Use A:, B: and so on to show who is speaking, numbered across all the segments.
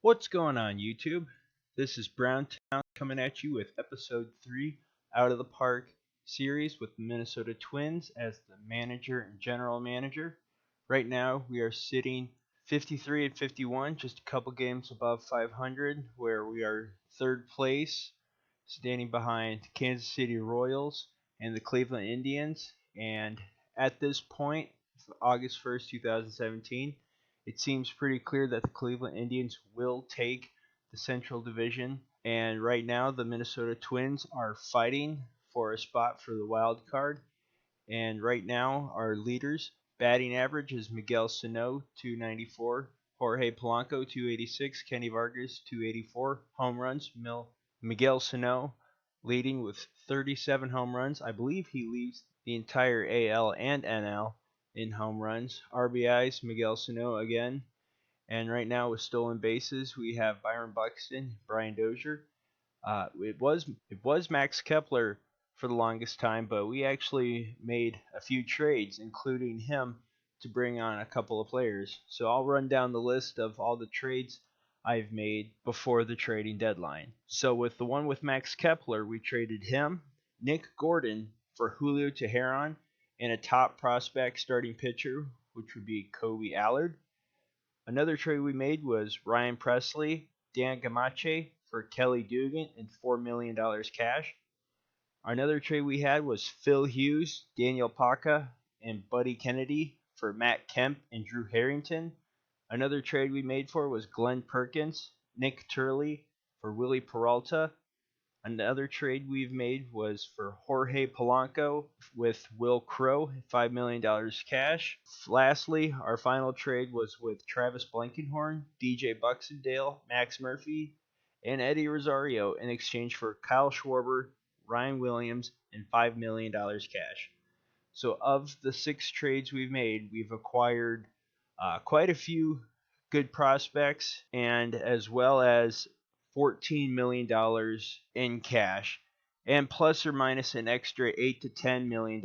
A: What's going on, YouTube? This is Browntown coming at you with episode 3 Out of the Park series with the Minnesota Twins as the manager and general manager. Right now, we are sitting 53 and 51, just a couple games above 500, where we are third place, standing behind Kansas City Royals and the Cleveland Indians. And at this point, August 1st, 2017, it seems pretty clear that the Cleveland Indians will take the Central Division. And right now, the Minnesota Twins are fighting for a spot for the wild card. And right now, our leaders batting average is Miguel Sano, 294, Jorge Polanco, 286, Kenny Vargas, 284. Home runs, Miguel Sano leading with 37 home runs. I believe he leads the entire AL and NL in home runs. RBIs, Miguel Sano again. And right now with stolen bases, we have Byron Buxton, Brian Dozier. It was Max Kepler for the longest time, but we actually made a few trades, including him, to bring on a couple of players. So I'll run down the list of all the trades I've made before the trading deadline. So with the one with Max Kepler, we traded him, Nick Gordon, for Julio Teheran, and a top prospect starting pitcher, which would be Kobe Allard. Another trade we made was Ryan Presley, Dan Gamache for Kelly Dugan and $4 million cash. Another trade we had was Phil Hughes, Daniel Paca, and Buddy Kennedy for Matt Kemp and Drew Harrington. Another trade we made for was Glenn Perkins, Nick Turley for Willie Peralta. Another trade we've made was for Jorge Polanco with Will Crow, $5 million cash. Lastly, our final trade was with Travis Blankenhorn, DJ Buxendale, Max Murphy, and Eddie Rosario in exchange for Kyle Schwarber, Ryan Williams, and $5 million cash. So of the 6 trades we've made, we've acquired quite a few good prospects, and as well as $14 million in cash, and plus or minus an extra $8 to $10 million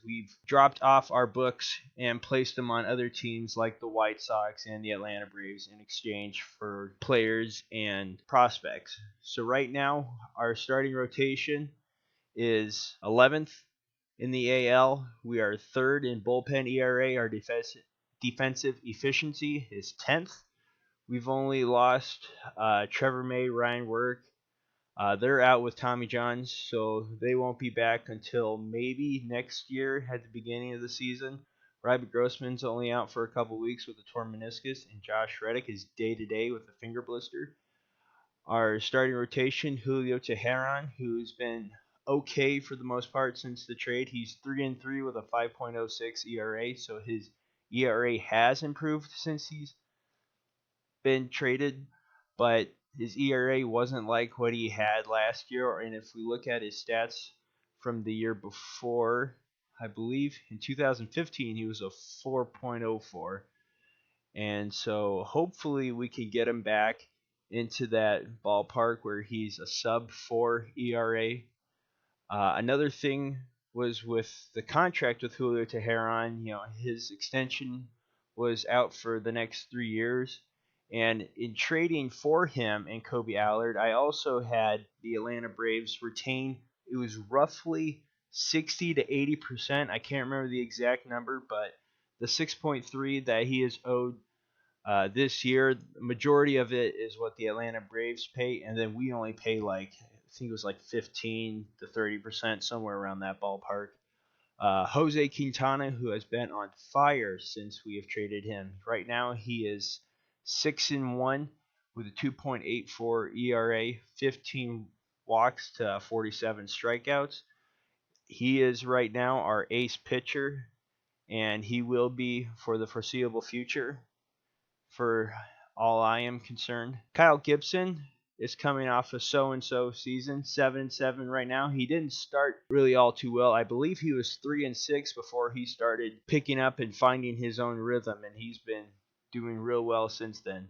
A: we've dropped off our books and placed them on other teams like the White Sox and the Atlanta Braves in exchange for players and prospects. So right now, our starting rotation is 11th in the AL. We are 3rd in bullpen ERA. Our defensive efficiency is 10th. We've only lost Trevor May, Ryan Work. They're out with Tommy John, so they won't be back until maybe next year at the beginning of the season. Robbie Grossman's only out for a couple weeks with a torn meniscus, and Josh Reddick is day-to-day with a finger blister. Our starting rotation, Julio Teheran, who's been okay for the most part since the trade. He's 3-3 with a 5.06 ERA, so his ERA has improved since he's been traded, but his ERA wasn't like what he had last year. And if we look at his stats from the year before, I believe in 2015 he was a 4.04. And so hopefully we can get him back into that ballpark where he's a sub 4 ERA. Another thing was with the contract with Julio Teheran, his extension was out for the next 3 years. And in trading for him and Kobe Allard, I also had the Atlanta Braves retain. It was roughly 60 to 80%. I can't remember the exact number, but the 6.3 that he is owed this year, the majority of it is what the Atlanta Braves pay, and then we only pay I think it was 15 to 30%, somewhere around that ballpark. Jose Quintana, who has been on fire since we have traded him. Right now, he is 6-1 with a 2.84 ERA, 15 walks to 47 strikeouts. He is right now our ace pitcher, and he will be for the foreseeable future, for all I am concerned. Kyle Gibson is coming off a so-and-so season, 7-7 right now. He didn't start really all too well. I believe he was 3-6 before he started picking up and finding his own rhythm, and he's been doing real well since then.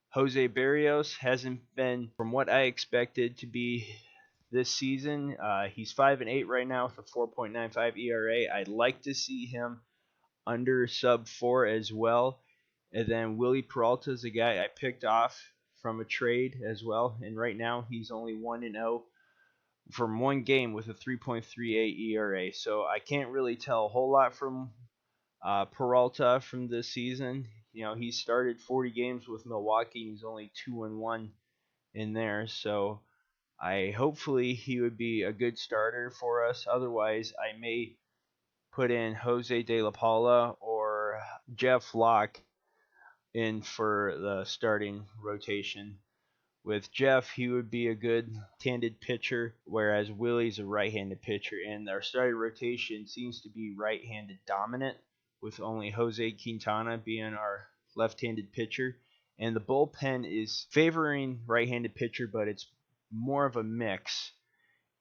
A: Jose Barrios hasn't been from what I expected to be this season. He's 5-8 right now with a 4.95 ERA. I'd like to see him under sub 4 as well. And then Willie Peralta is a guy I picked off from a trade as well, and right now he's only 1-0 from one game with a 3.38 ERA. So I can't really tell a whole lot from Peralta from this season. He started 40 games with Milwaukee. He's only 2-1 in there. So hopefully he would be a good starter for us. Otherwise, I may put in Jose De La Paula or Jeff Locke in for the starting rotation. With Jeff, he would be a good left-handed pitcher, whereas Willie's a right-handed pitcher, and our starting rotation seems to be right-handed dominant, with only Jose Quintana being our left-handed pitcher. And the bullpen is favoring right-handed pitcher, but it's more of a mix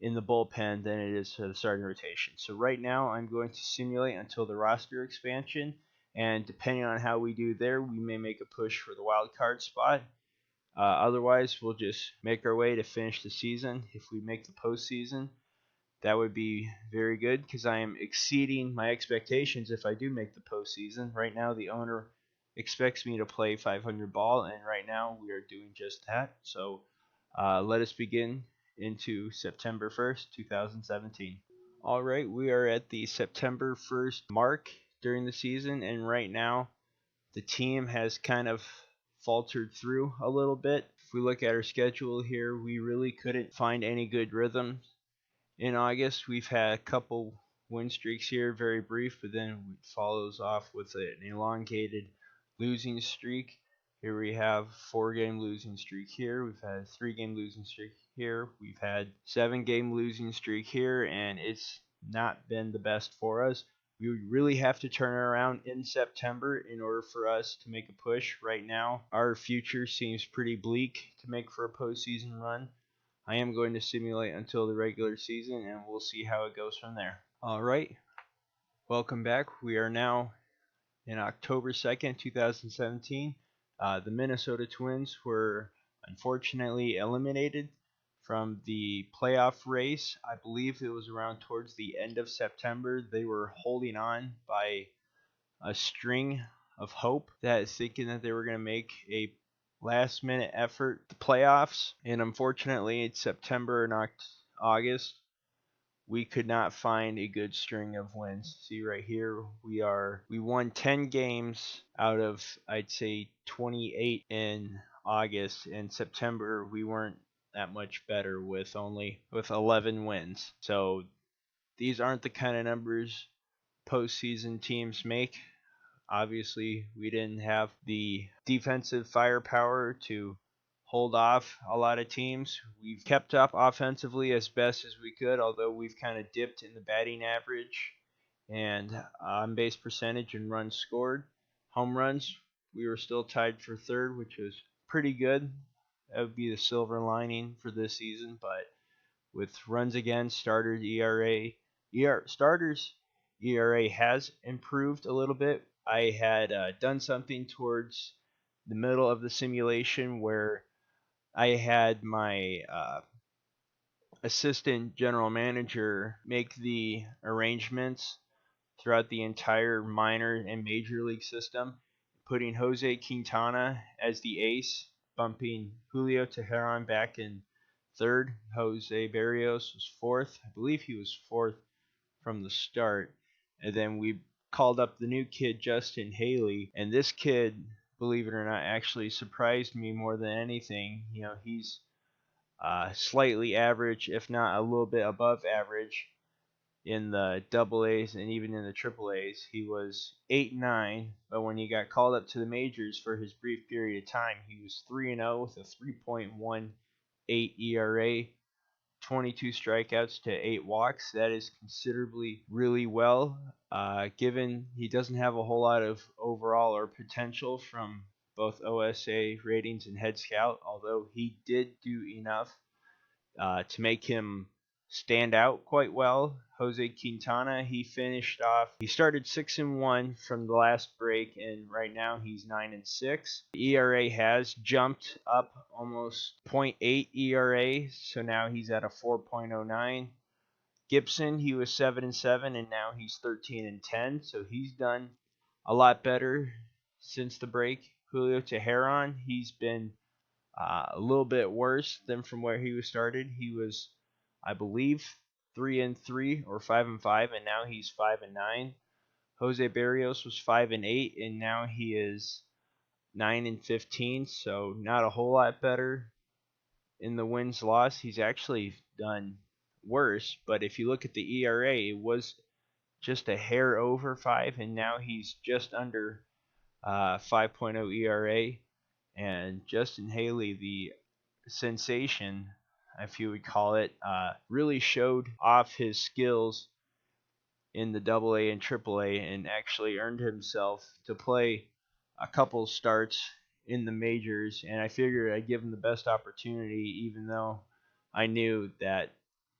A: in the bullpen than it is to the starting rotation. So right now, I'm going to simulate until the roster expansion, and depending on how we do there, we may make a push for the wild card spot. Otherwise, we'll just make our way to finish the season. If we make the postseason, that would be very good because I am exceeding my expectations if I do make the postseason. Right now, the owner expects me to play 500 ball, and right now we are doing just that. So let us begin into September 1st, 2017. All right, we are at the September 1st mark during the season, and right now the team has kind of faltered through a little bit. If we look at our schedule here, we really couldn't find any good rhythm. In August, we've had a couple win streaks here, very brief, but then it follows off with an elongated losing streak. Here we have 4-game losing streak here. We've had a 3-game losing streak here. We've had 7-game losing streak here, and it's not been the best for us. We would really have to turn it around in September in order for us to make a push. Right now, our future seems pretty bleak to make for a postseason run. I am going to simulate until the regular season, and we'll see how it goes from there. All right, welcome back. We are now in October 2nd, 2017. The Minnesota Twins were unfortunately eliminated from the playoff race. I believe it was around towards the end of September. They were holding on by a string of hope, that is thinking that they were going to make a last minute effort to playoffs. And unfortunately, it's September and August. We could not find a good string of wins. See right here, we won 10 games out of, I'd say, 28 in August. In September, we weren't that much better with 11 wins. So these aren't the kind of numbers postseason teams make. Obviously, we didn't have the defensive firepower to hold off a lot of teams. We've kept up offensively as best as we could, although we've kind of dipped in the batting average and on base percentage and runs scored. Home runs, we were still tied for third, which was pretty good. That would be the silver lining for this season, but with runs against, starters ERA has improved a little bit. I had done something towards the middle of the simulation where I had my assistant general manager make the arrangements throughout the entire minor and major league system, putting Jose Quintana as the ace, bumping Julio Teheran back in third. Jose Barrios was fourth. I believe he was fourth from the start. And then we called up the new kid, Justin Haley. And this kid, believe it or not, actually surprised me more than anything. He's slightly average, if not a little bit above average, in the double A's and even in the triple A's. He was 8-9, but when he got called up to the majors for his brief period of time, he was 3-0 with a 3.18 ERA, 22 strikeouts to 8 walks. That is considerably really well, given he doesn't have a whole lot of overall or potential from both OSA ratings and head scout, although he did do enough to make him stand out quite well. Jose Quintana, he started 6-1 from the last break, and right now he's 9-6. The ERA has jumped up almost 0.8 ERA, so now he's at a 4.09. Gibson, he was 7-7, and now he's 13-10, so he's done a lot better since the break. Julio Teheran, he's been a little bit worse than from where he was started. He was, I believe, 3-3 or 5-5, and now he's 5-9. Jose Barrios was 5-8, and now he is 9-15. So not a whole lot better in the wins loss. He's actually done worse. But if you look at the ERA, it was just a hair over 5, and now he's just under 5.0 ERA. And Justin Haley, the sensation, if you would call it, really showed off his skills in the AA and AAA and actually earned himself to play a couple starts in the majors. And I figured I'd give him the best opportunity, even though I knew that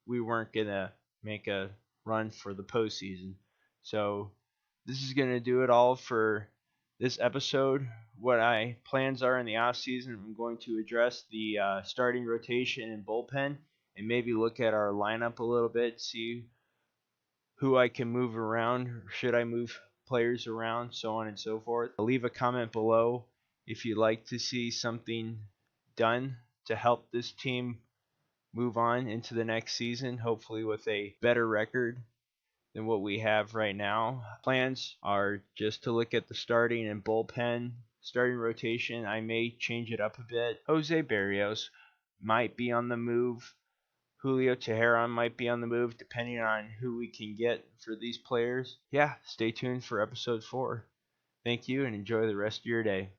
A: we weren't going to make a run for the postseason. So this is going to do it all for this episode. What my plans are in the off season, I'm going to address the starting rotation and bullpen, and maybe look at our lineup a little bit, see who I can move around, should I move players around, so on and so forth. Leave a comment below if you'd like to see something done to help this team move on into the next season, hopefully with a better record than what we have right now. Plans are just to look at the starting and bullpen. Starting rotation, I may change it up a bit. Jose Barrios might be on the move. Julio Teheran might be on the move, depending on who we can get for these players. Yeah, stay tuned for episode 4. Thank you, and enjoy the rest of your day.